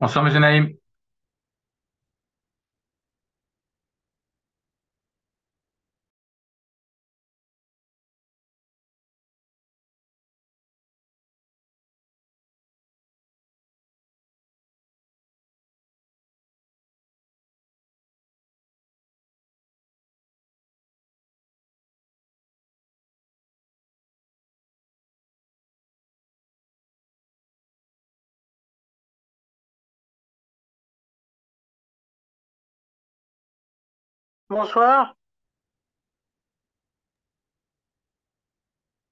Bonsoir, monsieur Naïm. Bonsoir,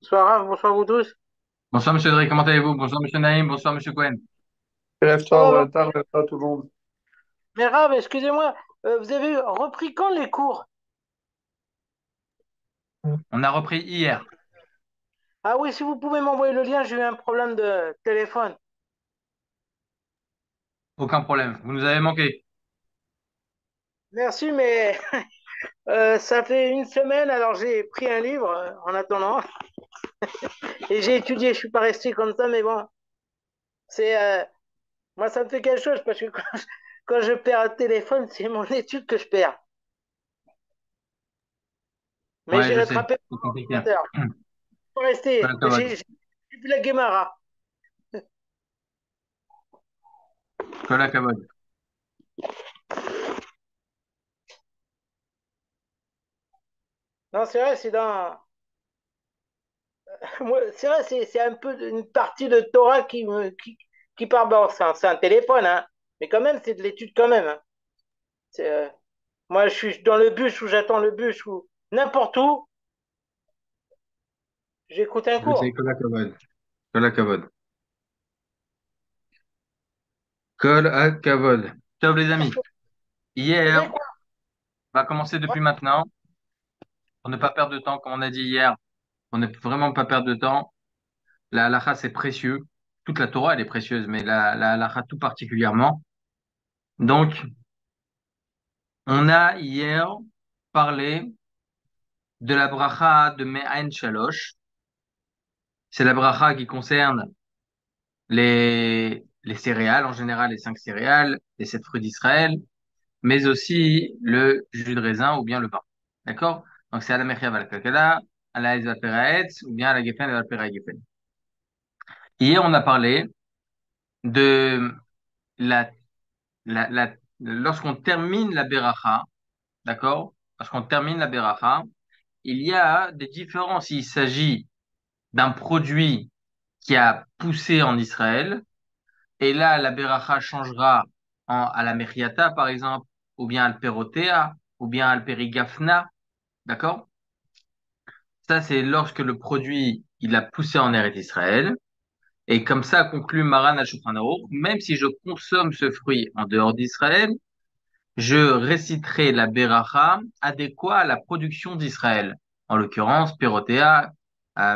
bonsoir Raph, bonsoir vous tous. Bonsoir, monsieur Drey, comment allez-vous? Bonsoir, monsieur Naïm. Bonsoir, monsieur Cohen. Ça Lève-toi, va, ouais, tard, lève-toi tout le monde. mais Raph, excusez-moi, vous avez repris quand les cours? On a repris hier. Ah oui, si vous pouvez m'envoyer le lien, j'ai eu un problème de téléphone. Aucun problème. Vous nous avez manqué. Merci, mais ça fait une semaine, alors j'ai pris un livre en attendant et j'ai étudié. Je suis pas resté comme ça, mais bon, c'est moi ça me fait quelque chose parce que quand je perds un téléphone, c'est mon étude que je perds. Mais Ouais, j'ai je sais. rattrapé C'est mon compliqué. ordinateur. Je suis pas resté. Colacavod. J'ai vu la Guémara. Colacavod. Non, c'est vrai, c'est dans moi, c'est vrai, c'est un peu une partie de Torah qui part. Bon, c'est un téléphone, hein, mais quand même, c'est de l'étude quand même. Hein. C'est, moi, je suis dans le bus ou j'attends le bus ou n'importe où, j'écoute un Je sais, cours. Colacavod. Colacavod. Colacavod. Ciao, les amis. Vous Hier, savez quoi? on va commencer depuis maintenant, pour ne pas perdre de temps, comme on a dit hier, pour ne vraiment pas perdre de temps. La halakha, c'est précieux. Toute la Torah, elle est précieuse, mais la halakha tout particulièrement. Donc, on a hier parlé de la bracha de Me'ain Shalosh. C'est la bracha qui concerne les céréales, en général les 5 céréales, les 7 fruits d'Israël, mais aussi le jus de raisin ou bien le pain. D'accord? Donc c'est à la mechia val kakela, à la val peraetz ou bien à la geffen val pera geffen. Hier, on a parlé de la, lorsqu'on termine la beracha, d'accord? Lorsqu'on termine la beracha, il y a des différences. S'il s'agit d'un produit qui a poussé en Israël. Et là, la beracha changera à la mechiata, par exemple, ou bien al perotea, ou bien al perigafna. D'accord? Ça, c'est lorsque le produit, il a poussé en Eretz Israël. Et comme ça conclut Maran al Shulchan Aruch, même si je consomme ce fruit en dehors d'Israël, je réciterai la beracha adéquate à la production d'Israël. En l'occurrence, perotea,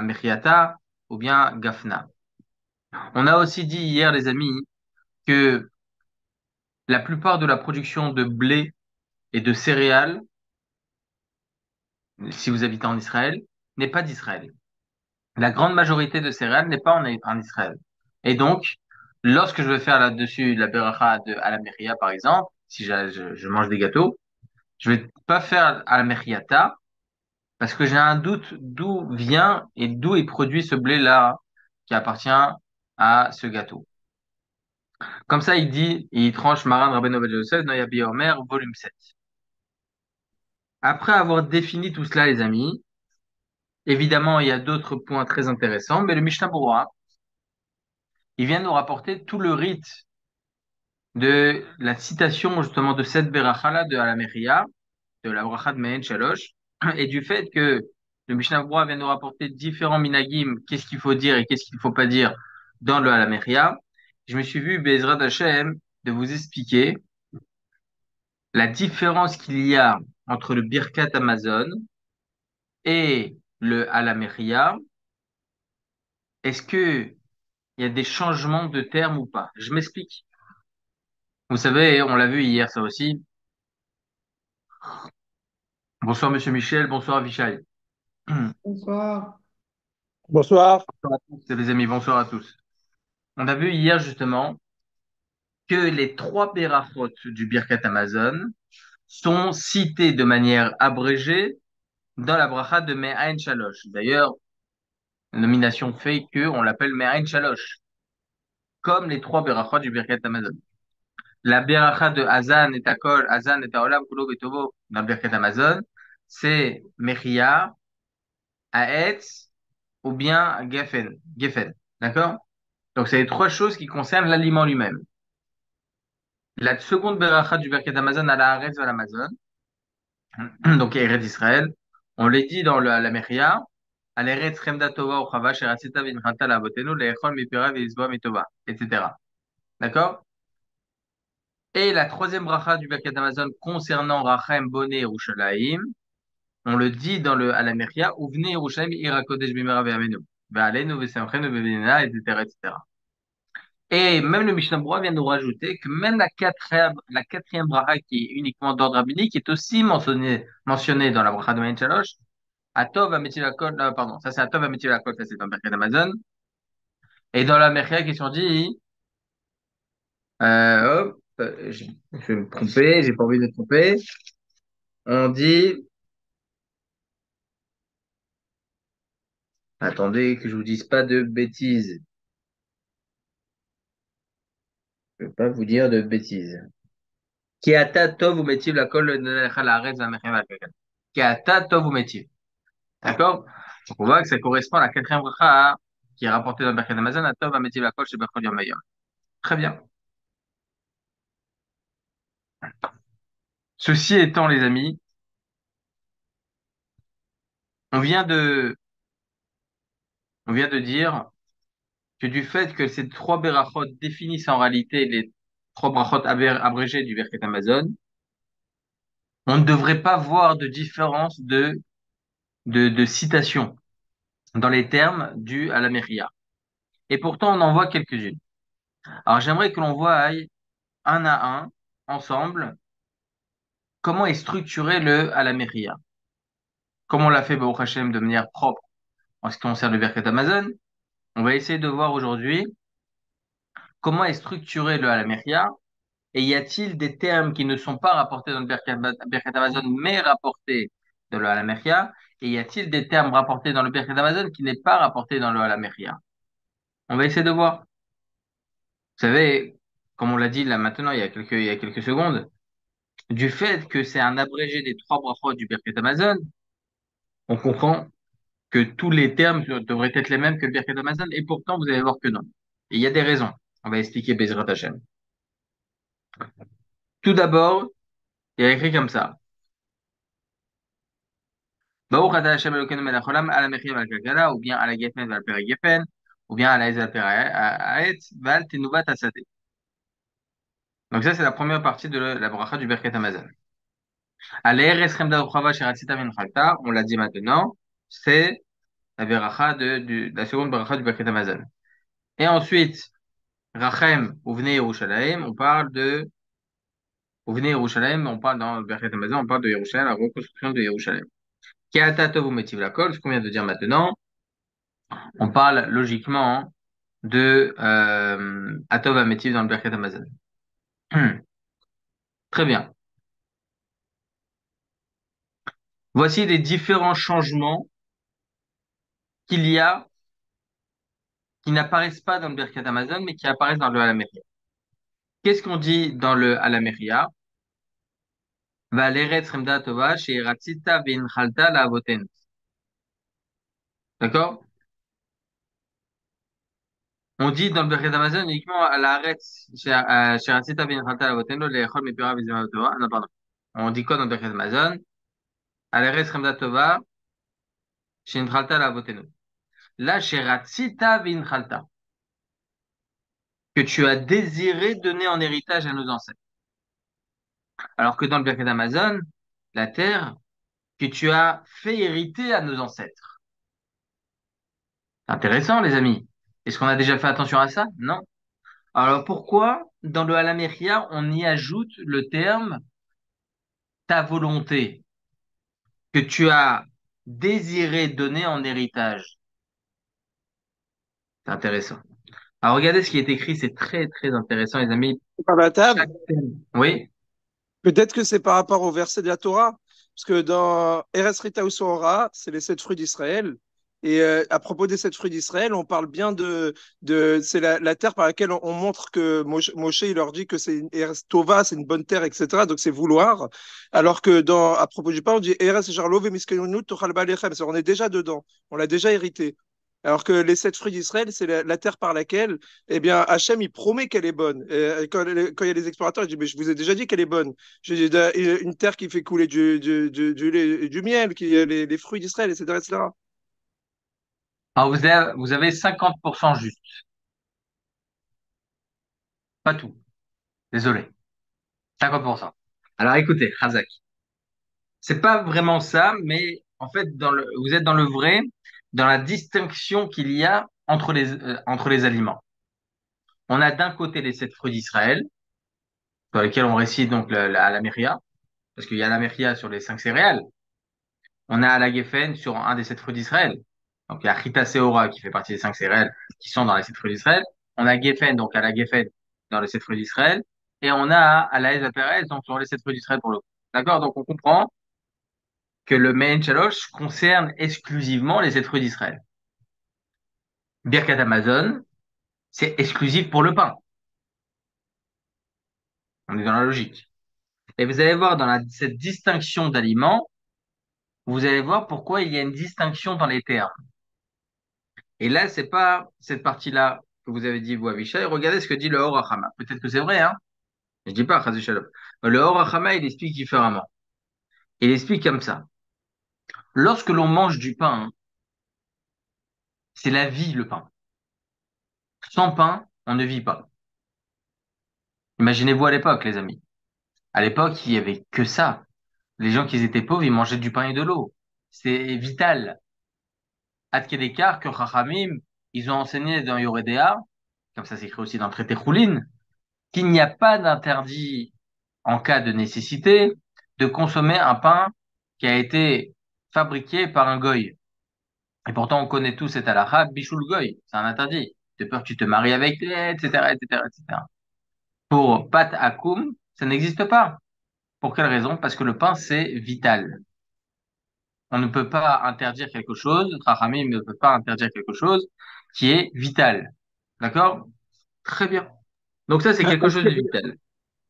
mechiata, ou bien gafna. On a aussi dit hier, les amis, que la plupart de la production de blé et de céréales, si vous habitez en Israël, n'est pas d'Israël. La grande majorité de céréales n'est pas en Israël. Et donc, lorsque je vais faire là-dessus la beracha à la mechia, par exemple, si je mange des gâteaux, je vais pas faire à la mechiata parce que j'ai un doute d'où vient et d'où est produit ce blé-là qui appartient à ce gâteau. Comme ça, il dit, il tranche Maran Rabbeinu Ben Yosef, Noya Omer, volume 7. Après avoir défini tout cela, les amis, évidemment, il y a d'autres points très intéressants, mais le Mishnah Berurah, il vient nous rapporter tout le rite de la citation justement de cette beracha-là de Alameria, de la bracha de Mehen Shalosh, et du fait que le Mishnah Berurah vient nous rapporter différents minagim, qu'est-ce qu'il faut dire et qu'est-ce qu'il ne faut pas dire dans le Alameria. Je me suis vu, Bezrat Hashem, de vous expliquer la différence qu'il y a entre le Birkat Amazon et le Alameria. Est-ce que il y a des changements de termes ou pas? Je m'explique. Vous savez, on l'a vu hier, ça aussi. Bonsoir, monsieur Michel. Bonsoir, Avichai. Bonsoir. Bonsoir. Bonsoir à tous, les amis. Bonsoir à tous. On a vu hier, justement, que les trois berachot du Birkat Amazon sont cités de manière abrégée dans la bracha de Me'ain Shalosh. D'ailleurs, la nomination fait qu'on l'appelle Me'ain Shalosh, comme les trois berachot du Birkat Amazon. La beracha de Hazan et Akol, Hazan et Olam, Kulo Betovo, dans le Birkat Amazon, c'est Mechia, Aetz, ou bien Geffen. Geffen. D'accord? Donc, c'est les trois choses qui concernent l'aliment lui-même. La seconde beracha du Birkat Amazon à la Haaretz à l'Amazon, donc Eretz Israël, on l'a dit dans la Mechia, à l'Eretz Chemda Tova ou Chava, Sheratzita Vinchata la Avotenu, Le'echol Mipira Ve'izboa Mitova, etc. D'accord? Et la troisième bracha du Birkat Amazon concernant Rachem, Boné, Yerushalayim, on le dit dans le Alameria, Uvne Yerushalayim, Ira Kodesh Bimera Ve'amenu, Ve'alenu Ve'semchenu Ve'venina, etc., etc. Et même le Mishnah Berurah vient nous rajouter que même la quatrième bracha qui est uniquement d'ordre rabbinique est aussi mentionnée dans la bracha de Maïn Shalosh. Atov Ametiv Lakol, pardon, ça c'est Atov Ametiv Lakol, ça c'est dans le Birkat Amazon. Et dans la Mechia, question dit, je vais me tromper, j'ai pas envie de me tromper. On dit, attendez que je vous dise pas de bêtises. Je vais pas vous dire de bêtises. Ki ata tov umetiv lakol nelecha laaretz v'amechem v'alkakan. Ki ata tov umetiv. D'accord? Donc on voit que ça correspond à la quatrième bracha qui est rapportée dans le Birkat Amazon, à tov umetiv lakol chez Bechol Yom Hayom. Très bien. Ceci étant, les amis, on vient de, on vient de dire que du fait que ces trois berachot définissent en réalité les trois brachot abrégés du Birkat Amazon, on ne devrait pas voir de différence de citation dans les termes dus à la Mechia. Et pourtant, on en voit quelques-unes. Alors, j'aimerais que l'on voie un à un, ensemble, comment est structuré le à la Mechia. Comme on l'a fait, Baruch Hashem, de manière propre en ce qui concerne le Birkat Amazon, on va essayer de voir aujourd'hui comment est structuré le à la Mechia. Et y a-t-il des termes qui ne sont pas rapportés dans le Birkat Amazon, mais rapportés dans le Halameria? Et y a-t-il des termes rapportés dans le Birkat Amazon qui n'est pas rapporté dans le Halameria? On va essayer de voir. Vous savez, comme on l'a dit là maintenant, il y a quelques secondes, du fait que c'est un abrégé des trois brachot du Birkat Amazon, on comprend que tous les termes devraient être les mêmes que le Birkat Amazon, et pourtant vous allez voir que non. Et il y a des raisons. On va expliquer Bezrat Hashem. Tout d'abord, il y a écrit comme ça. Baruch atah Hashem Elokeinu melech haolam al ha'mechia v'al kalkala, ou bien à la geffen v'al perek geffen, ou bien à la hez v'al perek ha'etz, v'al tenuvat hasadeh. Donc ça, c'est la première partie de la bracha du Birkat Amazon. À l'eres chemda uchava sheratzita v'nchalta, on l'a dit maintenant, c'est la bracha la seconde bracha du Birkat Amazon. Et ensuite, Rachem, Uvnei Yerushalayim, on parle Uvnei Yerushalayim, on parle dans le Birkat Amazon, on parle de Yerushalayim, la reconstruction de Yerushalayim. Ki ata tov umetiv lakol, ce qu'on vient de dire maintenant, on parle logiquement de Atov Ametiv dans le Birkat Amazon. Très bien. Voici les différents changements qu'il y a qui n'apparaissent pas dans le Birkat Amazon, mais qui apparaissent dans le Halameria. Qu'est-ce qu'on dit dans le Halameria? Valeret Remda Tova Sheiratzita Vinchalta La Avoten. D'accord? On dit dans le Birkat Amazon uniquement à la Haaretz Sheiratzita Vinchalta La Avoten, Le'echol Mipira Vizima Tova. Non, pardon. On dit quoi dans le Birkat Amazon? Aleret Remda Tova Sheiratzita La Avoten. La Sheratzita Vinchalta, que tu as désiré donner en héritage à nos ancêtres. Alors que dans le Birkat Amazon, la terre que tu as fait hériter à nos ancêtres. Intéressant, les amis. Est-ce qu'on a déjà fait attention à ça? Non. Alors pourquoi, dans le Halameria, on y ajoute le terme ta volonté, que tu as désiré donner en héritage? C'est intéressant. Alors, regardez ce qui est écrit, c'est très, très intéressant, les amis. Par la table. Chaque thème. Oui? Peut-être que c'est par rapport au verset de la Torah, parce que dans Eretz Rita Usora, c'est les 7 fruits d'Israël. Et à propos des 7 fruits d'Israël, on parle bien c'est la terre par laquelle on montre que Moshe, il leur dit que c'est une Eretz Tova, c'est une bonne terre, etc. Donc c'est vouloir. Alors que à propos du pain, on dit Eretz Jarlov et Miskenut Tochal Ba'alechem. On est déjà dedans, on l'a déjà hérité. Alors que les 7 fruits d'Israël, c'est la terre par laquelle, eh bien, Hachem, il promet qu'elle est bonne. Et quand il y a des explorateurs, il dit, mais je vous ai déjà dit qu'elle est bonne. J'ai dit, une terre qui fait couler du lait et du miel, qui les fruits d'Israël, etc., etc. Alors, vous avez 50% juste. Pas tout. Désolé. 50%. Alors, écoutez, Razak. C'est pas vraiment ça, mais en fait, vous êtes dans le vrai, dans la distinction qu'il y a entre les aliments. On a d'un côté les 7 fruits d'Israël, sur lesquels on récite donc la Méria, parce qu'il y a la Méria sur les 5 céréales. On a la Geffen sur un des 7 fruits d'Israël. Donc il y a Chita Seora qui fait partie des 5 céréales qui sont dans les 7 fruits d'Israël. On a Geffen, donc à la Geffen dans les 7 fruits d'Israël. Et on a à la Eza Perez, donc sur les 7 fruits d'Israël pour le coup. D'accord? Donc on comprend que le Mein Shalosh concerne exclusivement les 7 fruits d'Israël. Birkat Amazon, c'est exclusif pour le pain. On est dans la logique. Et vous allez voir cette distinction d'aliments, vous allez voir pourquoi il y a une distinction dans les termes. Et là, c'est pas cette partie-là que vous avez dit, vous, Avishai. Regardez ce que dit le Or HaChama. Peut-être que c'est vrai, hein. Je dis pas, Chaz v'Shalom. Le Or HaChama, il explique différemment. Il explique comme ça. Lorsque l'on mange du pain, c'est la vie, le pain. Sans pain, on ne vit pas. Imaginez-vous à l'époque, les amis. À l'époque, il y avait que ça. Les gens qui étaient pauvres, ils mangeaient du pain et de l'eau. C'est vital. Ad Kedekar, que Chachamim, ils ont enseigné dans Yoredea, comme ça c'est écrit aussi dans le traité Choulin, qu'il n'y a pas d'interdit en cas de nécessité de consommer un pain qui a été fabriqué par un goy. Et pourtant, on connaît tous cet halakha, bichoul goy, c'est un interdit. De peur que tu te maries avec lui, etc., etc., etc. Pour pat akum, ça n'existe pas. Pour quelle raison? Parce que le pain, c'est vital. On ne peut pas interdire quelque chose, Chachamim ne peut pas interdire quelque chose qui est vital. D'accord? Très bien. Donc ça, c'est quelque chose de vital.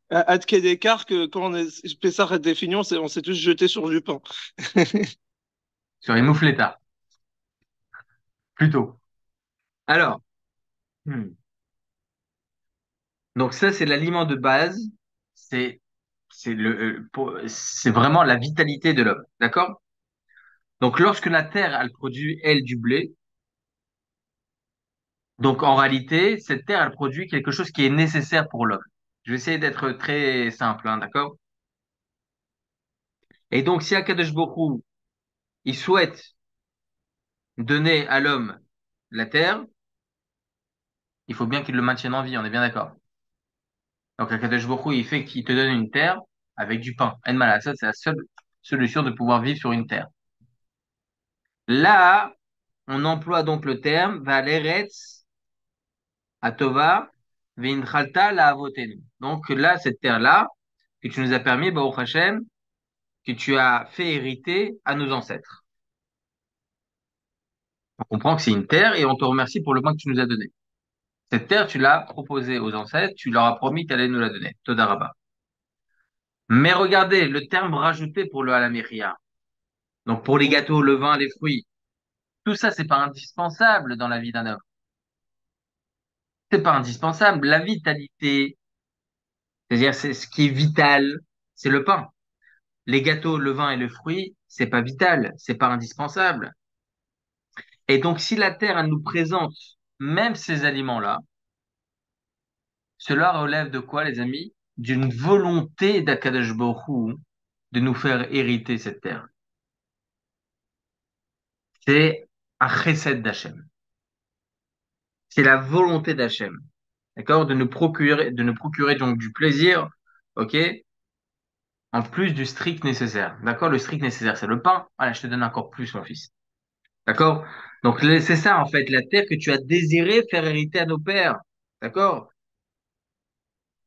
Ad d'écart que quand Pessah est défini, on s'est tous jetés sur du pain. Sur les moufletas. Plutôt. Alors, donc ça, c'est l'aliment de base. C'est c'est vraiment la vitalité de l'homme. D'accord? Donc, lorsque la terre, elle produit, elle, du blé, donc en réalité, cette terre, elle produit quelque chose qui est nécessaire pour l'homme. Je vais essayer d'être très simple, hein, d'accord? Et donc, si Akadosh Borou, il souhaite donner à l'homme la terre, il faut bien qu'il le maintienne en vie, on est bien d'accord. Donc, Akadosh Borou, il fait qu'il te donne une terre avec du pain. En malade, ça, c'est la seule solution de pouvoir vivre sur une terre. Là, on emploie donc le terme Valeretz Atova Veinchalta la avotenu. Donc là, cette terre-là, que tu nous as permis, Baruch Hashem, que tu as fait hériter à nos ancêtres. On comprend que c'est une terre et on te remercie pour le pain que tu nous as donné. Cette terre, tu l'as proposée aux ancêtres, tu leur as promis qu'elle allait nous la donner. Todaraba. Mais regardez, le terme rajouté pour le halamiria. Donc pour les gâteaux, le vin, les fruits, tout ça, c'est pas indispensable dans la vie d'un homme. C'est pas indispensable. La vitalité, c'est-à-dire c'est ce qui est vital, c'est le pain. Les gâteaux, le vin et le fruit, c'est pas vital, c'est pas indispensable. Et donc, si la terre, elle nous présente même ces aliments-là, cela relève de quoi, les amis? D'une volonté d'Akadosh Baruch Hu de nous faire hériter cette terre. C'est un chesed d'Hachem. C'est la volonté d'Hachem. D'accord? De nous procurer donc du plaisir, ok? En plus du strict nécessaire. D'accord? Le strict nécessaire, c'est le pain. Voilà, je te donne encore plus, mon fils. D'accord? Donc, c'est ça, en fait, la terre que tu as désiré faire hériter à nos pères. D'accord?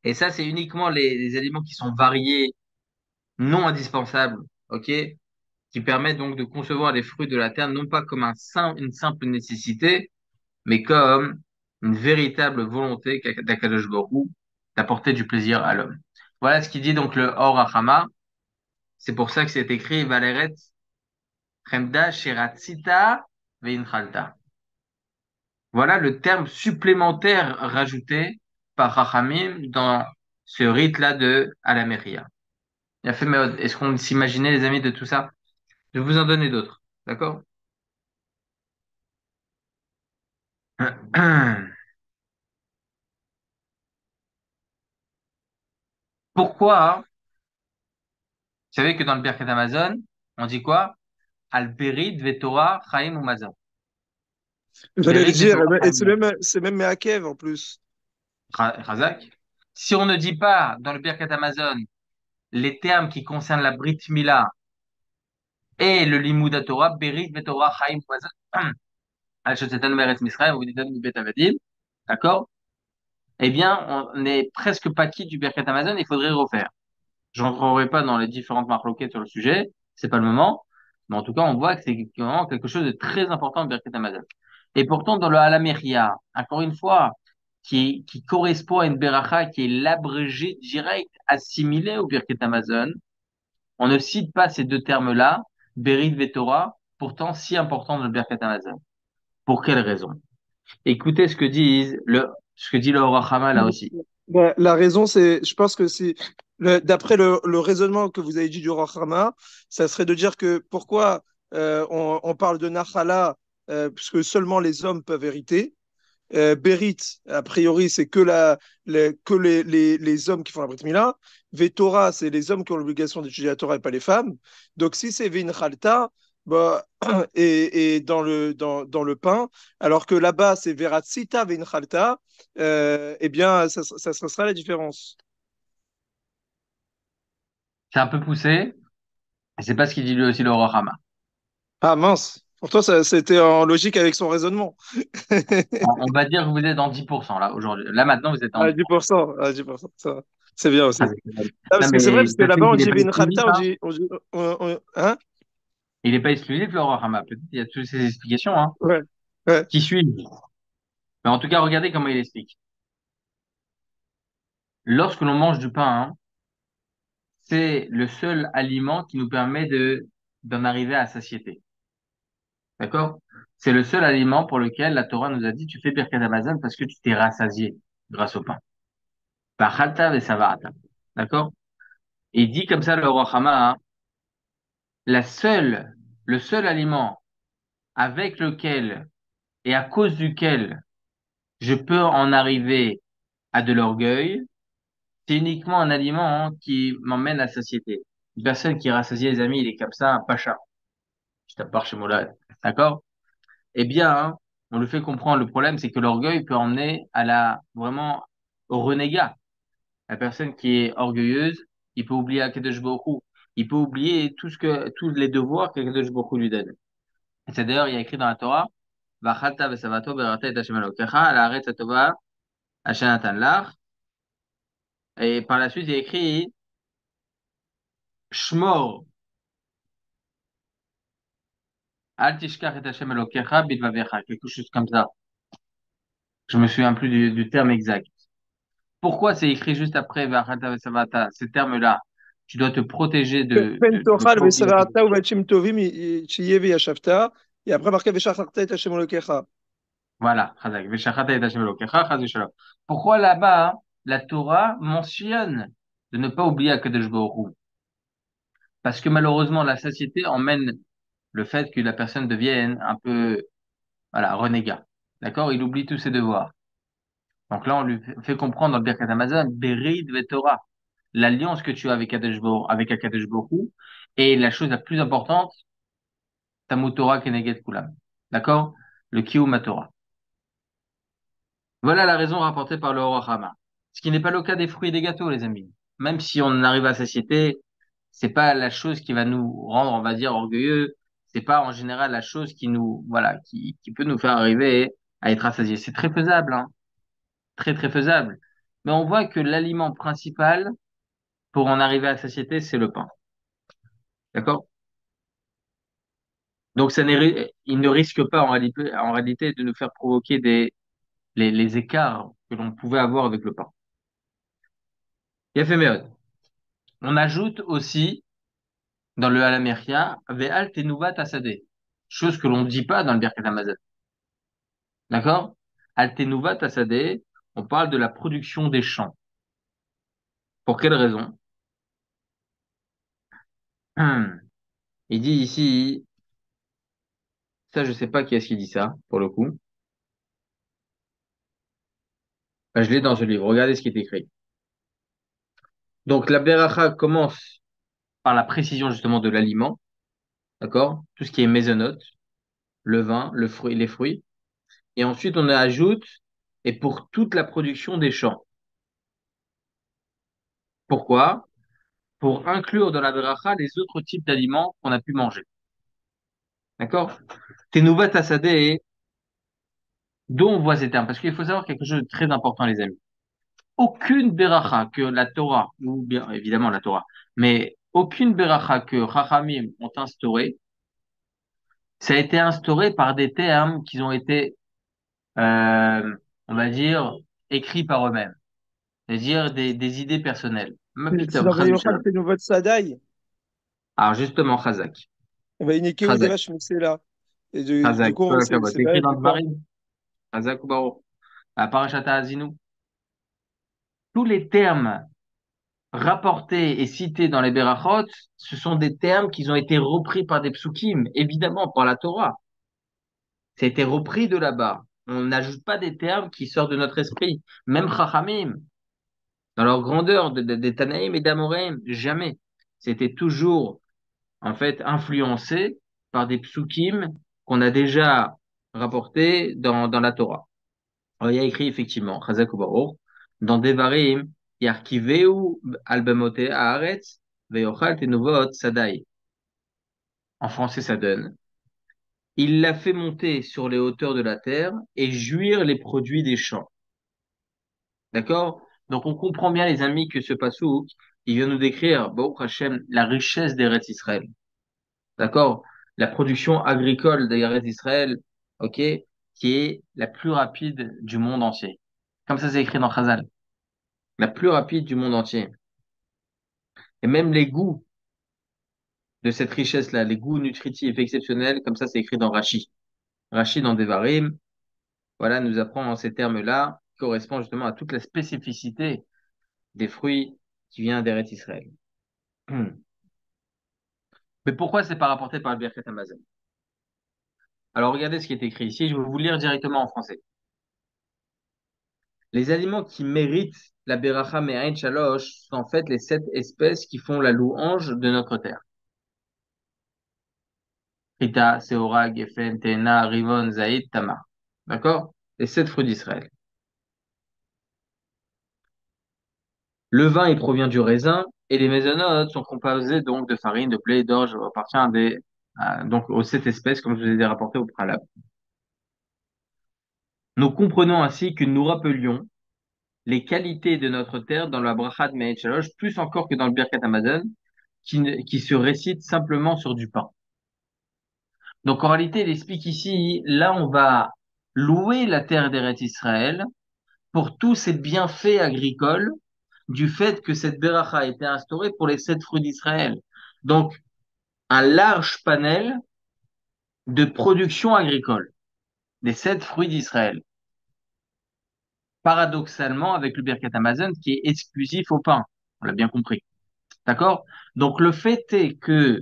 Et ça, c'est uniquement les aliments qui sont variés, non indispensables. OK? Qui permettent donc de concevoir les fruits de la terre, non pas comme une simple nécessité, mais comme une véritable volonté d'Akadosh Baruch Hu d'apporter du plaisir à l'homme. Voilà ce qu'il dit donc le Or HaChama. C'est pour ça que c'est écrit Valeret Chemda Sheratzita Veinchalta. Voilà le terme supplémentaire rajouté par Rachamim dans ce rite-là de Alameria. Il a fait, mais est-ce qu'on s'imaginait, les amis, de tout ça? Je vais vous en donner d'autres. D'accord? Pourquoi, vous savez que dans le Birkat Amazon, on dit quoi? Al-Berit Vetora Chaim Umazon. J'allais le Berit dire, Vetora et Chaim Umazon. c'est même Meakev en plus. Razak. Si on ne dit pas dans le Birkat Amazon les termes qui concernent la Brit Mila et le Limud Torah, Berit Vetora Chaim Umazon, Al-Shotetan Meretz Misraël, ou Didan Bet Avadim, d'accord? Eh bien, on n'est presque pas quitte du Birkat Amazon, il faudrait refaire. Je rentrerai pas dans les différentes marloquettes sur le sujet, c'est pas le moment, mais en tout cas, on voit que c'est vraiment quelque chose de très important au Birkat Amazon. Et pourtant, dans le Halameria, encore une fois, qui correspond à une beracha qui est l'abrégé direct assimilé au Birkat Amazon, on ne cite pas ces deux termes-là, Berit Vetora, pourtant si important dans le Birkat Amazon. Pour quelle raison? Écoutez ce que dit le Or HaChama là aussi. La raison, c'est, je pense que c'est, d'après le raisonnement que vous avez dit du Rachama, ça serait de dire que pourquoi on parle de Nachala, puisque seulement les hommes peuvent hériter. Berit, a priori, c'est que, les hommes qui font la Brit Mila. Vetora, c'est les hommes qui ont l'obligation d'étudier la Torah et pas les femmes. Donc, si c'est Vin Khalta, bah, et dans le pain, alors que là-bas, c'est Veratsita Vin Khalta, eh bien, ça sera la différence. C'est un peu poussé, et c'est pas ce qu'il dit lui aussi le Or HaChama. Ah mince, pour toi, c'était en logique avec son raisonnement. On va dire que vous êtes dans 10% là aujourd'hui. Là maintenant, vous êtes en À 10%. 10%, à 10%, ça va. C'est bien aussi. Ah, Ah, non, parce que c'est vrai, mais parce que peut-être là-bas, on qu'il n'est dit pas Vin exclusif, Khalta, hein. hein? Il n'est pas exclusif, le Or HaChama. Peut-être qu'il y a toutes ces explications, hein, Ouais, ouais. qui suivent. Mais en tout cas, regardez comment il explique. Lorsque l'on mange du pain, hein, c'est le seul aliment qui nous permet d'en arriver à satiété. D'accord? C'est le seul aliment pour lequel la Torah nous a dit, tu fais Birkat Hamazon parce que tu t'es rassasié grâce au pain. Bachalta vesavata. D'accord? Et il dit comme ça le roi Hama, hein, la seule, le seul aliment avec lequel et à cause duquel je peux en arriver à de l'orgueil, c'est uniquement un aliment hein, qui m'emmène à la satiété. Une personne qui est rassasiée, les amis, il est comme ça, un pacha. Je tape par chez Moulay. D'accord? Eh bien, hein, on le fait comprendre. Le problème, c'est que l'orgueil peut emmener à vraiment, au renégat. La personne qui est orgueilleuse, il peut oublier Akadosh Baruch Hu. Il peut oublier tous les devoirs qu'Akadosh Baruch Hu lui donne. Et c'est d'ailleurs, il y a écrit dans la Torah, V'achalta v'savato berata et Hashem Elokecha, la'aretz hatova asher natan lach. Et par la suite, il y a écrit, Shmor, al tishkach et Hashem Elokecha bidvavecha. Quelque chose comme ça. Je me souviens plus du terme exact. Pourquoi c'est écrit juste après V'achalta v'savata, ces termes-là? Tu dois te protéger Ben de ne tochal pas oublier ve'sevarata u'vachim tovim chiye ve'yashavta. Et après, marqué ve'shacharta et Hashem Elokecha. Voilà, Chazak. Veshachata et Hashem Elokecha, chaz v'shalom. Pourquoi là-bas, la Torah mentionne de ne pas oublier Akadosh Baruch Hu? Parce que malheureusement, la satiété emmène le fait que la personne devienne un peu, voilà, renégat. D'accord? Il oublie tous ses devoirs. Donc là, on lui fait comprendre dans le Birkat Hamazon, Berid Torah, l'alliance que tu as avec Akadosh Baruch Hu, et la chose la plus importante, Tamut Torah Keneget Kulam. D'accord? Le Kiyum Torah. Voilà la raison rapportée par le Or HaChama. Ce qui n'est pas le cas des fruits et des gâteaux, les amis. Même si on arrive à satiété, c'est pas la chose qui va nous rendre, on va dire, orgueilleux. C'est pas en général la chose qui nous, voilà, qui peut nous faire arriver à être rassasiés. C'est très faisable, hein. Très, très faisable. Mais on voit que l'aliment principal pour en arriver à la satiété, c'est le pain. D'accord? Donc, il ne risque pas en réalité de nous faire provoquer les écarts que l'on pouvait avoir avec le pain. Il a fait méthode. On ajoute aussi dans le Alameria, Ve'al tenuvat asadeh. Chose que l'on ne dit pas dans le Birkat Hamazon. D'accord? Al tenuvat asadeh, on parle de la production des champs. Pour quelle raison? Il dit ici, ça je sais pas qui est-ce qui dit ça, pour le coup. Ben, je l'ai dans ce livre, regardez ce qui est écrit. Donc la beracha commence par la précision justement de l'aliment, d'accord? Tout ce qui est mésonote, le vin, le fruit, les fruits. Et ensuite on ajoute, et pour toute la production des champs. Pourquoi? Pour inclure dans la beracha les autres types d'aliments qu'on a pu manger. D'accord? Tenouvat tasadeh, d'où on voit ces termes? Parce qu'il faut savoir quelque chose de très important, les amis. Aucune beracha que la Torah, ou bien évidemment la Torah, mais aucune beracha que Chachamim ont instauré, ça a été instauré par des termes qui ont été, on va dire, écrits par eux-mêmes. C'est-à-dire des idées personnelles. C'est dans Vayochal Tenuvot Sadai. Alors justement, Chazak. Vaïnike Chazak. Udrash Mixela. Et de Chazak. quoi c'est C'est écrit dans le d'accord. Dvarim. Chazak ou Baro. À Parashat Azinu. Tous les termes rapportés et cités dans les Berachot, ce sont des termes qui ont été repris par des psukim, évidemment par la Torah. Ça a été repris de là-bas. On n'ajoute pas des termes qui sortent de notre esprit. Même Chachamim, dans leur grandeur des Tanaïm et d'Amoraim, jamais. C'était toujours, en fait, influencé par des psukim qu'on a déjà rapportés dans la Torah. Alors, il y a écrit effectivement, Chazak ou Baruch, dans Devarim, Yarkiveu albemote haaretz, veyochal tenuvot sadai. En français, ça donne. Il l'a fait monter sur les hauteurs de la terre et jouir les produits des champs. D'accord? Donc, on comprend bien, les amis, que ce passouk, il vient nous décrire, Baruch Hashem, la richesse d'Eretz Israël. D'accord? La production agricole d'Eretz Israël, ok? Qui est la plus rapide du monde entier. Comme ça, c'est écrit dans Chazal. La plus rapide du monde entier. Et même les goûts de cette richesse-là, les goûts nutritifs exceptionnels, comme ça, c'est écrit dans Rashi. Rashi dans Devarim, voilà, nous apprend en ces termes-là, qui correspond justement à toute la spécificité des fruits qui vient d'Eretz Israël. Mais pourquoi c'est pas rapporté par le Birkat Hamazon? Alors regardez ce qui est écrit ici, je vais vous lire directement en français. Les aliments qui méritent la Beracha Me'ain Shalosh sont en fait les 7 espèces qui font la louange de notre terre. Rita, Seora, Geffen, Tena, Rivon, Zaïd, Tamar. D'accord? Les 7 fruits d'Israël. Le vin, il provient du raisin et les mésonotes sont composés donc de farine, de blé, d'orge, appartient donc aux 7 espèces comme je vous ai rapporté au préalable. Nous comprenons ainsi que nous rappelions les qualités de notre terre dans la bracha de Me'et Shalosh, plus encore que dans le Birkat Hamazon, qui se récite simplement sur du pain. Donc en réalité, il explique ici, là on va louer la terre d'Eretz Israël pour tous ces bienfaits agricoles du fait que cette beracha a été instaurée pour les 7 fruits d'Israël. Donc un large panel de production agricole des 7 fruits d'Israël. Paradoxalement avec le Birkat Hamazon qui est exclusif au pain. On l'a bien compris. D'accord? Donc le fait est que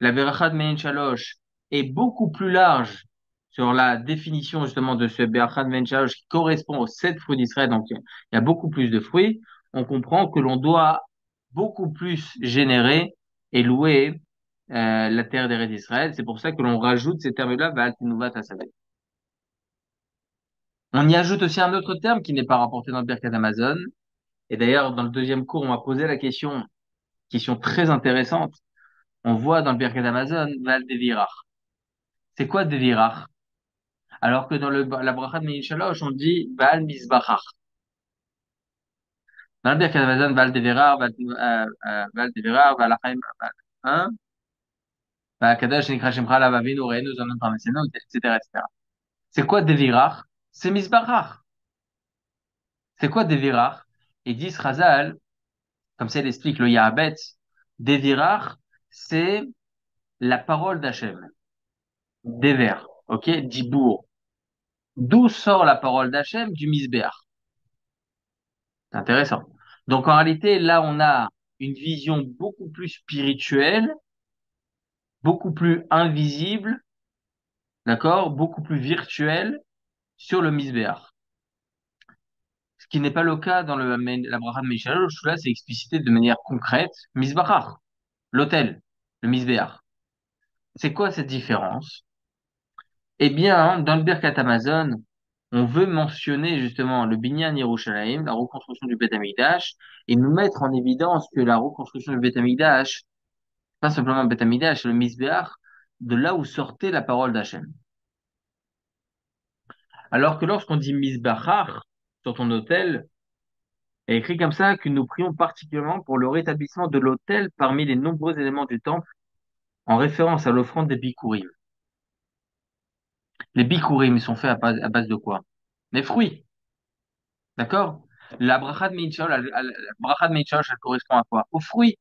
la Beracha de Me'en Shalosh est beaucoup plus large sur la définition justement de ce Beracha de Me'en Shalosh qui correspond aux 7 fruits d'Israël, donc il y a beaucoup plus de fruits, on comprend que l'on doit beaucoup plus générer et louer la terre d'Eretz d'Israël. C'est pour ça que l'on rajoute ces termes-là, Va'al Tenuvat Hasadeh. On y ajoute aussi un autre terme qui n'est pas rapporté dans le Birkat Hamazon. Et d'ailleurs, dans le deuxième cours, on m'a posé la question très intéressante. On voit dans le Birkat Hamazon, Val de Virach. C'est quoi Devirach? Alors que dans la bracha de Neil Shalosh, on dit Baal Mizbachach. Dans le Birkat Hamazon, Baal Devirach, Baal Devirach, Baal Achaim, hein? Baal Kadosh, Nikra Shemcha, Lavavinu, Reinu, Zonon Parmesenu, etc., etc. C'est quoi Devirach? C'est Mizbachach. C'est quoi Devirach? Et dit Razal, comme ça il explique le Yahabet, Devirach, c'est la parole d'Hachem. Dever, ok? Dibour. D'où sort la parole d'Hachem? Du Misbéach. C'est intéressant. Donc en réalité, là, on a une vision beaucoup plus spirituelle, beaucoup plus invisible, d'accord? Beaucoup plus virtuelle sur le Misbéach. Ce qui n'est pas le cas dans la bracha de Mishalosh, là, c'est explicité de manière concrète. Misbachar, l'autel, le Misbéach. C'est quoi cette différence? Eh bien, dans le Birkat Hamazon, on veut mentionner justement le Binyan Yerushalayim, la reconstruction du Beth Amikdash, et nous mettre en évidence que la reconstruction du Beth Amikdash, pas simplement le Beth Amikdash, c'est le Misbéach, de là où sortait la parole d'Hachem. Alors que lorsqu'on dit Misbachar sur ton autel, il est écrit comme ça que nous prions particulièrement pour le rétablissement de l'autel parmi les nombreux éléments du temple, en référence à l'offrande des Bikurim. Les Bikurim, ils sont faits à base de quoi? Des fruits. D'accord? La bracha de Minchal, la bracha de Minchal, elle correspond à quoi? Aux fruits.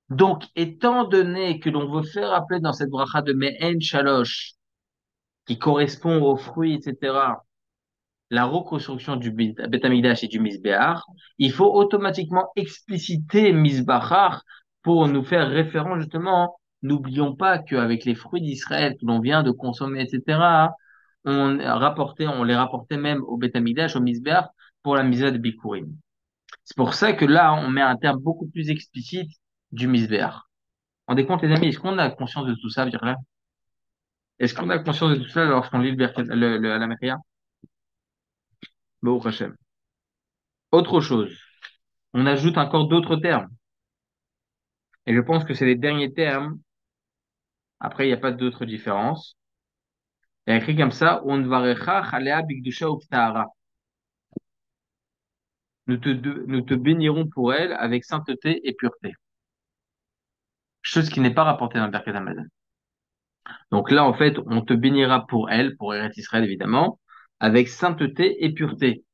Donc, étant donné que l'on veut faire appeler dans cette bracha de Me'en Shalosh, qui correspond aux fruits, etc., la reconstruction du Beth Amikdash et du Misbéach, il faut automatiquement expliciter Misbachar pour nous faire référence justement. N'oublions pas qu'avec les fruits d'Israël que l'on vient de consommer, etc., on les rapportait même au Beth Amikdash, au Misbéach, pour la misère de Bikurim. C'est pour ça que là, on met un terme beaucoup plus explicite du Misbéach. On décompte, les amis, est-ce qu'on a conscience de tout ça, Virla? Est-ce qu'on a conscience de tout ça lorsqu'on lit la Mechia? Baruch Hashem. Autre chose, on ajoute encore d'autres termes. Et je pense que c'est les derniers termes. Après, il n'y a pas d'autres différences. Il y a écrit comme ça, on varecha chalea bigdusha uktahara. Nous te bénirons pour elle avec sainteté et pureté. Chose qui n'est pas rapportée dans le Birkat Hamazon. Donc là, en fait, on te bénira pour elle, pour Eretz Israël évidemment, avec sainteté et pureté.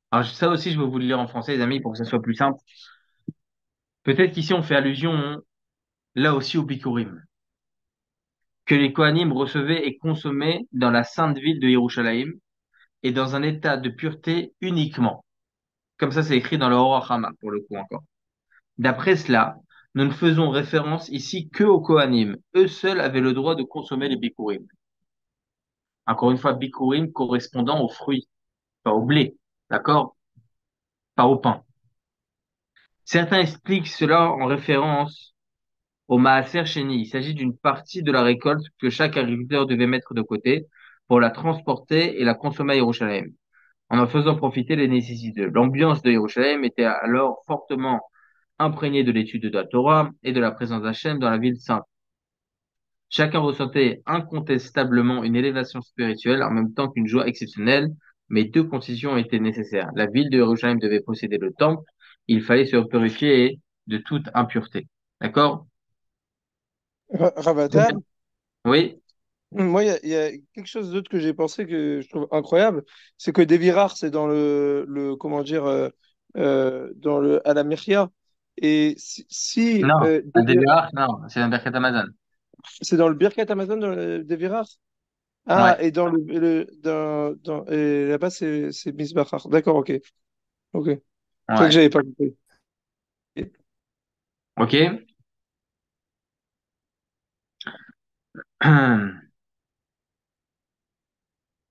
Alors ça aussi, je vais vous le lire en français, les amis, pour que ça soit plus simple. Peut-être qu'ici, on fait allusion, là aussi, au Bikurim, que les Kohanim recevaient et consommaient dans la sainte ville de Yerushalayim et dans un état de pureté uniquement. Comme ça, c'est écrit dans le Or HaChama, pour le coup encore. D'après cela, nous ne faisons référence ici que aux Kohanim. Eux seuls avaient le droit de consommer les Bikurim. Encore une fois, Bikurim correspondant aux fruits, pas au blé, d'accord? Pas au pain. Certains expliquent cela en référence au Maaser Sheni. Il s'agit d'une partie de la récolte que chaque agriculteur devait mettre de côté pour la transporter et la consommer à Yerushalayim, en faisant profiter les nécessités. L'ambiance de Yerushalayim était alors fortement imprégnée de l'étude de la Torah et de la présence d'Hachem dans la ville sainte. Chacun ressentait incontestablement une élévation spirituelle en même temps qu'une joie exceptionnelle, mais deux conditions étaient nécessaires. La ville de Yerushalayim devait posséder le temple, il fallait se purifier de toute impureté. D'accord? Ravatar, Oui? moi, il y a quelque chose d'autre que j'ai pensé que je trouve incroyable, c'est que Devirar, c'est dans comment dire, dans à la Myria. Et Non, un Devirach, non, c'est un Birkat Hamazon. c'est dans le Birkat Amazon, dans le Devirar. Ah, Ouais, et et là-bas, c'est Misbachar. D'accord, ok. Ok. C'est ça que ouais. j'avais pas compris. Ok?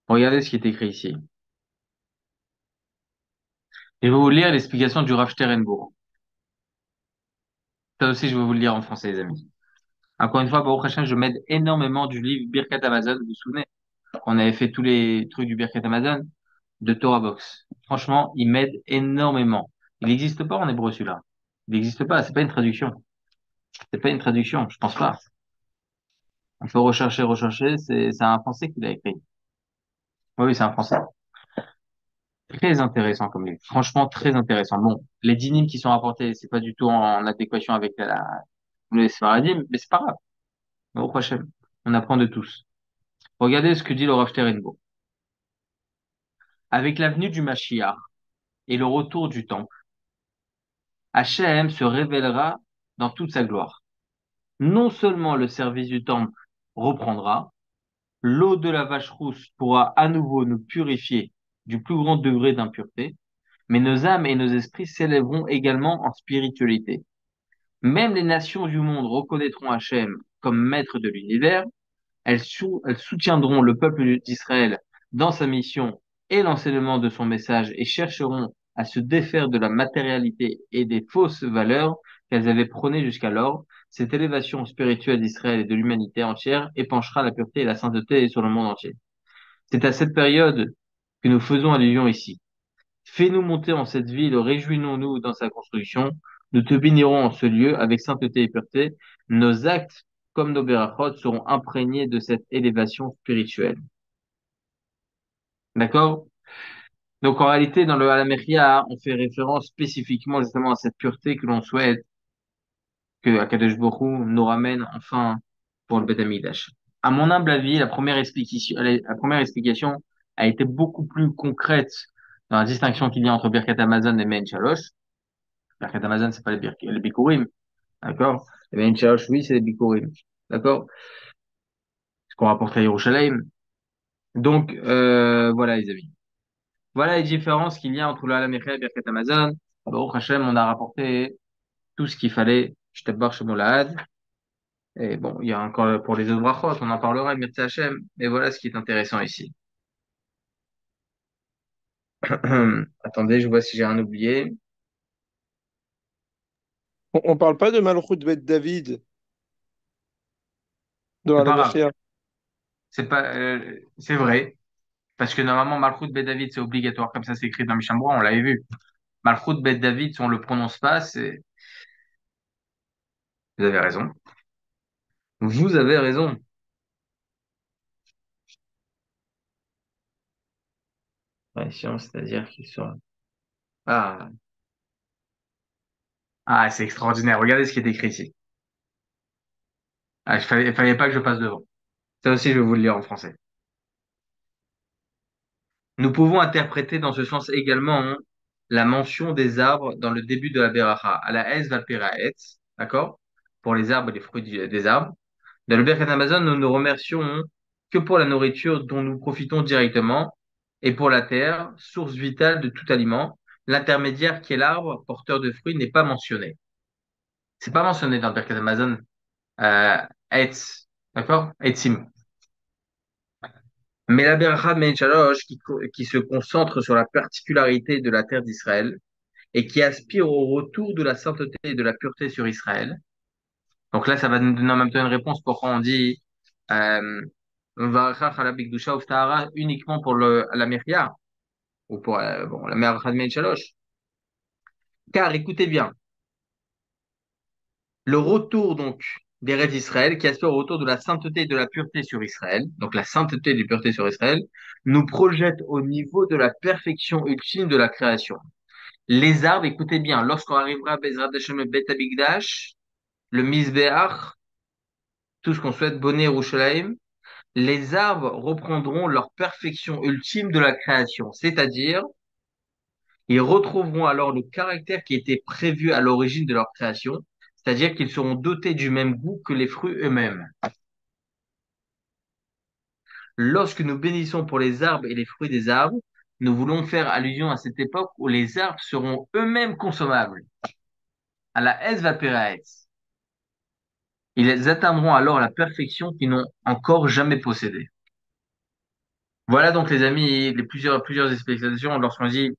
Regardez ce qui est écrit ici. Je vais vous lire l'explication du Rav Sternbourg. Ça aussi, je vais vous le lire en français, les amis. Encore une fois, Baruch Hashem, je m'aide énormément du livre Birkat Hamazon. Vous vous souvenez? On avait fait tous les trucs du Birkat Hamazon de Torah Box. Franchement, il m'aide énormément. Il n'existe pas en hébreu, celui-là. Il n'existe pas. C'est pas une traduction. C'est pas une traduction. Je pense pas. Il faut rechercher. C'est un Français qui l'a écrit. Oui, c'est un Français. Très intéressant comme livre. Franchement, très intéressant. Bon, les dynimes qui sont rapportés, c'est pas du tout en adéquation avec les Sfaradim, mais c'est pas grave. Au prochain, on apprend de tous. Regardez ce que dit le Rav Sternberg. Avec l'avenue du Mashiach et le retour du temple, Hachem se révélera dans toute sa gloire. Non seulement le service du temple reprendra, l'eau de la vache rousse pourra à nouveau nous purifier du plus grand degré d'impureté, mais nos âmes et nos esprits s'élèveront également en spiritualité. Même les nations du monde reconnaîtront Hachem comme maître de l'univers, elles soutiendront le peuple d'Israël dans sa mission et l'enseignement de son message et chercheront à se défaire de la matérialité et des fausses valeurs qu'elles avaient prônées jusqu'alors. Cette élévation spirituelle d'Israël et de l'humanité entière épanchera la pureté et la sainteté sur le monde entier. C'est à cette période que nous faisons allusion ici. Fais-nous monter en cette ville, réjouissons-nous dans sa construction. Nous te bénirons en ce lieu avec sainteté et pureté. Nos actes, comme nos berachot, seront imprégnés de cette élévation spirituelle. D'accord? Donc en réalité, dans le Halamechia, on fait référence spécifiquement justement à cette pureté que l'on souhaite que Akadosh Baruch Hu nous ramène enfin pour le Beth Amikdash. À mon humble avis, la première explication a été beaucoup plus concrète dans la distinction qu'il y a entre Birkat Hamazon et Mein Shalosh. Birkat Hamazon, c'est pas les Bikurim, d'accord? Et Mein Shalosh, oui, c'est les Bikurim, d'accord? Ce qu'on rapporte à Yerushalayim. Donc, voilà, les amis. Voilà les différences qu'il y a entre le Halamechia et Birkat Hamazon. Baruch Hashem, on a rapporté tout ce qu'il fallait. Shtabbar Shemolad. Et bon, il y a encore pour les autres brachot, on en parlera, Mirti Hashem. Et voilà ce qui est intéressant ici. Attendez, je vois si j'ai un oublié. On parle pas de Malchut Bet David dans C'est la pas grave. Mechia. C'est pas, c'est vrai. Parce que normalement, Malchut Bet David, c'est obligatoire. Comme ça, c'est écrit dans Mishnah, on l'avait vu. Malchut Bet David, si on le prononce pas, vous avez raison. Vous avez raison. Ouais, c'est-à-dire qu'ils sont, ah, c'est extraordinaire. Regardez ce qui est écrit ici. Il fallait pas que je passe devant. Ça aussi, je vais vous le lire en français. Nous pouvons interpréter dans ce sens également la mention des arbres dans le début de la Beracha, à la Es Valpera Etz, d'accord? Pour les arbres et les fruits des arbres. Dans le Birkat Hamazon, nous nous remercions que pour la nourriture dont nous profitons directement et pour la terre, source vitale de tout aliment. L'intermédiaire qui est l'arbre, porteur de fruits, n'est pas mentionné. C'est pas mentionné dans le Birkat Hamazon, euh, Etz, d'accord? Etzim. Mais la Beracha Mein Shalosh, qui se concentre sur la particularité de la terre d'Israël et qui aspire au retour de la sainteté et de la pureté sur Israël. Donc là, ça va nous donner en même temps une réponse pourquoi on dit Varachach ala Bikdusha uf Tahara uniquement pour la Myria ou pour bon, la Beracha Mein Shalosh. Car écoutez bien, le retour donc des rêves d'Israël qui aspire au retour de la sainteté et de la pureté sur Israël, donc la sainteté et la pureté sur Israël, nous projette au niveau de la perfection ultime de la création. Les arbres, écoutez bien, lorsqu'on arrivera à Bezrat Hashem et Bet Hamikdash, le Mizbeach, tout ce qu'on souhaite, Bonné Yerushalayim, les arbres reprendront leur perfection ultime de la création, c'est-à-dire, ils retrouveront alors le caractère qui était prévu à l'origine de leur création, c'est-à-dire qu'ils seront dotés du même goût que les fruits eux-mêmes. Lorsque nous bénissons pour les arbres et les fruits des arbres, nous voulons faire allusion à cette époque où les arbres seront eux-mêmes consommables. À la Es Vaperaetz. Ils atteindront alors la perfection qu'ils n'ont encore jamais possédée. Voilà donc les amis, plusieurs explications lorsqu'on dit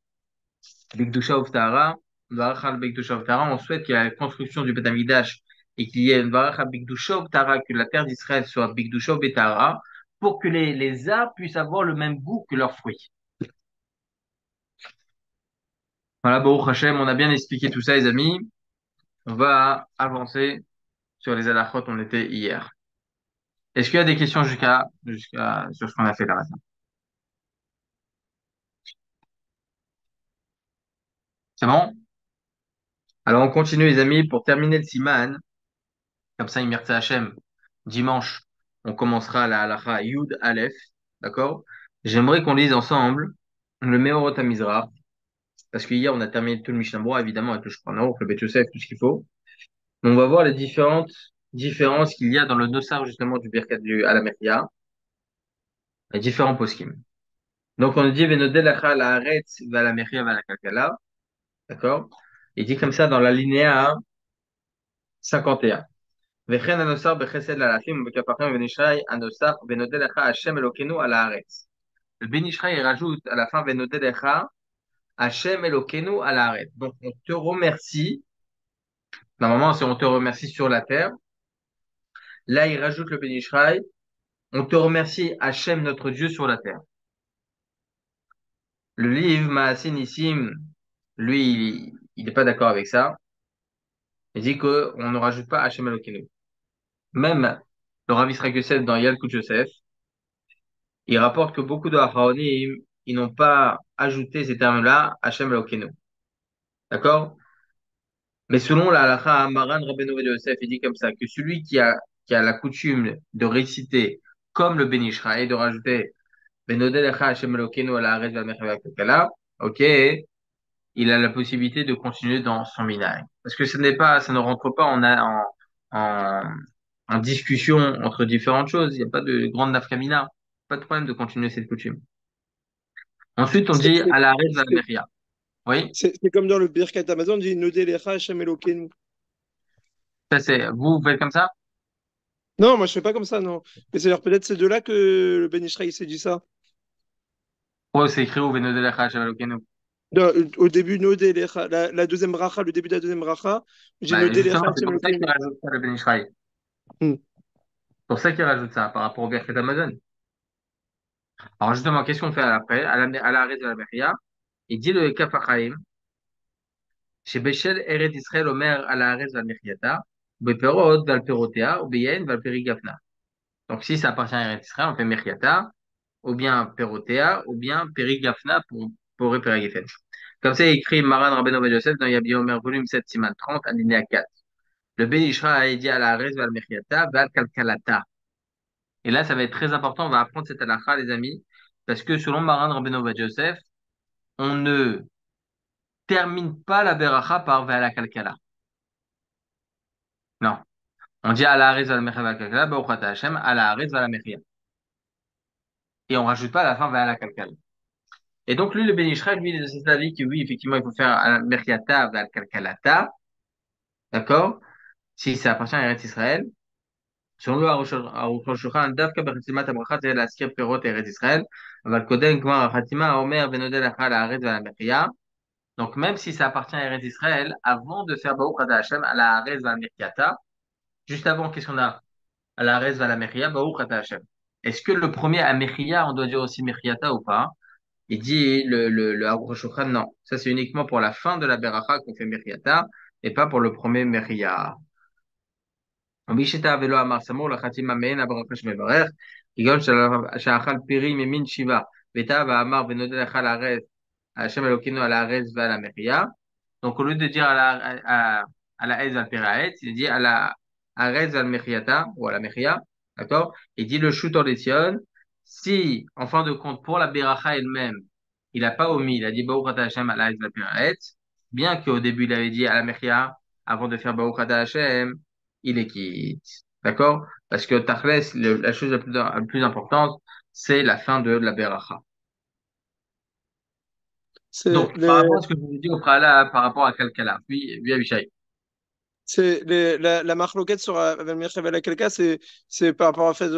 Bekdusha of Tahara, Varachal Bekdusha of Tahara, on souhaite qu'il y ait la construction du Beth Amikdash et qu'il y ait Varachal Bekdusha of Tahara, que la terre d'Israël soit Bekdusha of Tahara, pour que les arbres puissent avoir le même goût que leurs fruits. Voilà, Baruch Hashem, on a bien expliqué tout ça les amis. On va avancer sur les halachot où on était hier. Est-ce qu'il y a des questions sur ce qu'on a fait là maintenant? C'est bon? Alors, on continue, les amis, pour terminer le siman. Comme ça, Imirta Hashem, dimanche, on commencera la halacha Yud Aleph. D'accord? J'aimerais qu'on lise ensemble le Meorot HaMizrach. Parce qu'hier, on a terminé tout le Mishnah Berurah, évidemment, avec le Shulchan Aruch, le Beth Yosef, tout ce qu'il faut. Mais on va voir les différentes différences qu'il y a dans le dossard, justement, du Birkat du Alameria, les différents poskim. Donc, on nous dit, Venodelacha la Haaretz, Valameria, Valakalkala. D'accord? Il dit comme ça dans la linéa 51. וכן הנוסר בחסד לאלפים ובכפרים ונשרי הנוסר ונודה לך השם אלוקינו על הארץ. Le Ben Ishraï rajoute à la fin ונודה לך השם אלוקינו על הארץ. Donc on te remercie. Normalement c'est on te remercie sur la terre. Là il rajoute le Ben Ishraï on te remercie Hachem notre Dieu sur la terre. Le livre Maasin Nissim, lui il n'est pas d'accord avec ça. Il dit qu'on ne rajoute pas Hachem Elokeinu. Même le Rav Yisraël Yosef dans Yalkut Yosef, il rapporte que beaucoup de Acharonim, ils n'ont pas ajouté ces termes-là, Hachem Elokeinu. D'accord? Mais selon la halakha, Maran Rabbeinu Ben Yosef, il dit comme ça, que celui qui a la coutume de réciter comme le Ben Ishraï, de rajouter Benodelecha Hachem Elokeinu ala haaretz v'al kalkala, ok, il a la possibilité de continuer dans son minag. Parce que ça ne rentre pas en, en discussion entre différentes choses. Il n'y a pas de grande nafkamina. Pas de problème de continuer cette coutume. Ensuite, on C'est dit c'est- à la rez c'est- Meria. Oui, c'est comme dans le Birkat Amazon, on dit Nodé Lecha Hashem Elokeinu. ça c'est, vous faites comme ça? Non, moi je fais pas comme ça, non. Mais c'est peut-être c'est de là que le Ben Ishraï s'est dit ça. Ouais, c'est écrit où Venodelecha Hashem Elokeinu. Au début, Nodé Lecha, la deuxième bracha, le début de la deuxième bracha, j'ai Bah, Nodé Lecha justement, c'est Hashem pour ça qu'il Elokeinu. rajoute ça, le Ben Ishraï. Hmm. C'est pour ça qu'il rajoute ça par rapport au Birkat Amazon. Alors justement, qu'est-ce qu'on fait après? À la rez Meria, il dit le Kaf HaChaim, chez Bechel Eret Israël Omer à la rez Mechriata, Beperot, Valperotea, Obeyen, Valperigafna. Donc si ça appartient à Eret Israël, on fait Mechriata, ou bien Perotea, ou bien Perigafna pour Perigafen. Comme ça, il écrit Maran Rabbeinu Ben Yosef dans Yabi Omer, volume 7, siman 30, alinéa 4. Le Ben Ishra a dit à la Arez Val Mechiata, Val Kalkalata. Et là, ça va être très important, on va apprendre cette halakha, les amis, parce que selon Maran Rabbeinu Ben Yosef, on ne termine pas la beracha par Val Kalkala. Non. On dit à la Arez Val Mechia Val Kalkala, Bauchata Hashem, à la Arez Val Mechia. Et on rajoute pas à la fin Val Kalkala. Et donc, lui, le Ben Ishra, lui, il est de cet avis que oui, effectivement, il faut faire Merkiata Val Kalkalata. D'accord? Si ça appartient à Eretz Israël. Selon le Aruch HaShulchan, דווקא בחתימת הברכה תהיה להזכיר פירות ארץ ישראל, אבל קודם גמר החתימה אומר ונודה לך על הארץ ועל המחיה. Donc même si ça appartient à Eretz Israël, avant de faire Baruch Ata Hashem à la Arez va la juste avant, qu'est-ce qu'on a? À la Arez va la Mechia, Baruch Ata Hashem. Est-ce que le premier à Mechia, on doit dire aussi Mechiata ou pas? Il dit le Aruch HaShulchan, non. Ça c'est uniquement pour la fin de la Beracha qu'on fait Mechiata et pas pour le premier Mechia. ומי שטעה ולא אמר סמור לחתימה מעין הברכה שמברך, כגון שאכל פירי ממין שיבה, וטעה ואמר ונודה לך על הארץ, השם אלוקינו על הארץ ועל המחיה. Donc au lieu de dire à la aise al piraet, il dit à la arez al mechiata, ou à la mechia, d'accord? Il dit le shoot en Sion, si, en fin de compte, pour la beracha elle-même, il n'a pas omis, il a dit Baruch Ata Hashem à la aise al piraet, bien qu'au début il avait dit à la mechia, avant de faire Baruch Ata Hashem, il est quitte. D'accord? Parce que Tachles, la chose la plus importante, c'est la fin de la Beracha. C'est Donc, par les, rapport à ce que je vous ai dit au préalable, par rapport à Kalkala, oui, Abishai. la marloquette sur Avel Mechav et Kelka, c'est par rapport au fait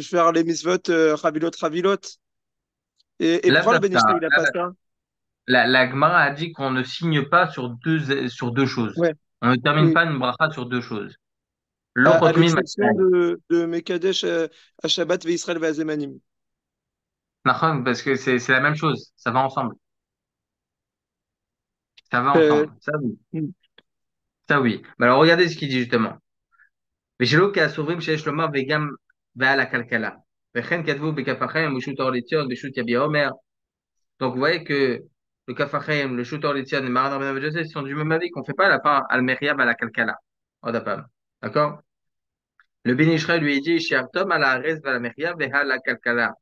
faire les misvot, Ravilot, Ravilot. Et Là, pourquoi le Ben Ishraï, il a pas ça? la Gemara a dit qu'on ne signe pas sur deux choses. Ouais. On ne termine Oui. pas une bracha sur deux choses. À L'autre l'exception de Mekadesh à Shabbat ve Israël ve Azemanim. parce que c'est la même chose. Ça va ensemble. Ça va Euh, ensemble. Ça, oui. Ça, oui. Mais alors, regardez ce qu'il dit justement. ושלא כאסורים שיש לומר וגם ועל הכלכלה. וכן כתבו בכף החיים ושו"ת אור לציון בשו"ת יביע אומר. Donc vous voyez que le Kaf HaChaim, le Shoot Or Litzion et le Maran Rabbeinu Joseph sont du même avis qu'on ne fait pas la part al-Meriab à la Kalkala. D'accord? Le Ben Israël lui dit, Shiartom à la Arez va la Meriab et à la Kalkala.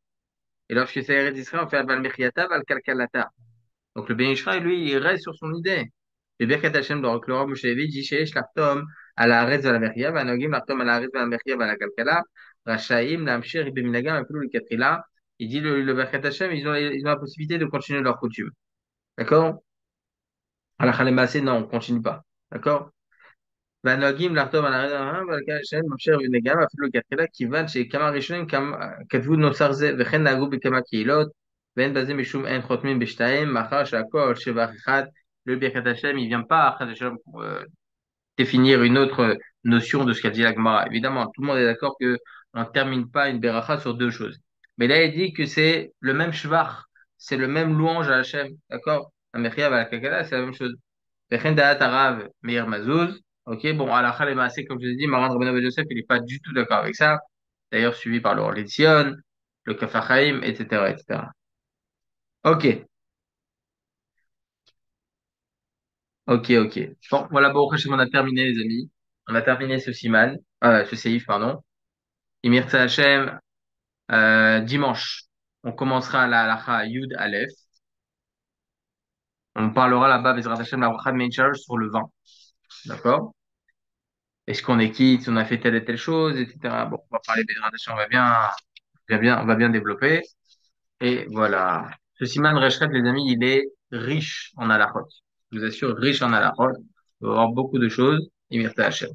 Et lorsque c'est Eretz Israël, on fait al Meriata va la Kalkalata. Donc le Ben Israël, lui, il reste sur son idée. Le Birkat Hashem dans le Chlora Moshe Levi dit, Sheish Lartom à la Arez va la Meriab, Anogim Lartom à la Arez va la Meriab à la Kalkala, Rachaim, Lamshir, Ibn Minagam, Apelou, le Katrila. Il dit, le Birkat Hashem, ils ont la possibilité de continuer leur coutume. D'accord? Alors, non, on continue pas. D'accord? והנוהגים לחתום על הרעיון ולכן שאין מאפשר ונגם אפילו לכתחילה כיוון שכמה ראשונים כתבו נוסח זה וכן נהגו בכמה קהילות ואין בזה משום אין חותמים בשתיים מאחר שהכל שבח אחד le Birkat Hashem il vient pas après définir une autre notion de ce qu'a dit la Gemara. Évidemment, tout le monde est d'accord que on ne termine pas une beracha sur deux choses. Mais là, il dit que c'est le même shvach, c'est le même louange à Hashem, d'accord? La Mechiav à la Kakala, c'est la même chose. Vechen da'at Arav Meir Mazouz. Ok, bon, à la Khal et comme je l'ai dit, Maran Rabbeinu Yosef, il n'est pas du tout d'accord avec ça. D'ailleurs, suivi par le Or Letzion, le Kaf HaChaim, etc., etc. Ok, ok. Bon, voilà, bon, on a terminé, les amis. On a terminé ce siman, ce séif, pardon. Imir Hashem, dimanche, on commencera la halacha Yud Aleph. On parlera là-bas, Bezrat Hashem, la bracha de Main Charge sur le vin. D'accord? Est-ce qu'on est quitte, on a fait telle et telle chose, etc. Bon, on va parler Bezrat Hashem, on va bien développer. Et voilà. Ce siman Reshret, les amis, il est riche en halachot. Je vous assure, riche en halachot. Il va y avoir beaucoup de choses. Imir Hashem.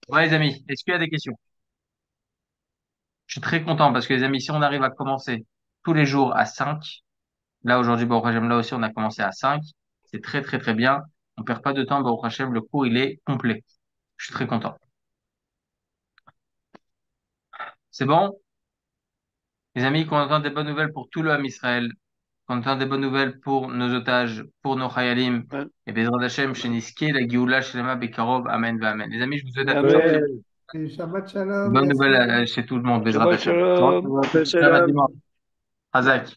Ouais, les amis, est-ce qu'il y a des questions? Je suis très content parce que les amis, si on arrive à commencer tous les jours à 5, là aujourd'hui, Baruch Hashem, là aussi, on a commencé à 5, c'est très très très bien. On perd pas de temps, Baruch Hashem, le cours, il est complet. Je suis très content. C'est bon? Les amis, qu'on entend des bonnes nouvelles pour tout le Ham Israël, qu'on entend des bonnes nouvelles pour nos otages, pour nos chayalim, et Bezrat Hashem, Sheniske, la Géoula, Shlema, Bekarov, Amen, Amen. Les amis, je vous souhaite à tous Et Shabbat Shalom. bonne nouvelle chez tout le monde, Bezrat Shabbat Hashem. Shalom. Bon, Shalom. dimanche. Hazak.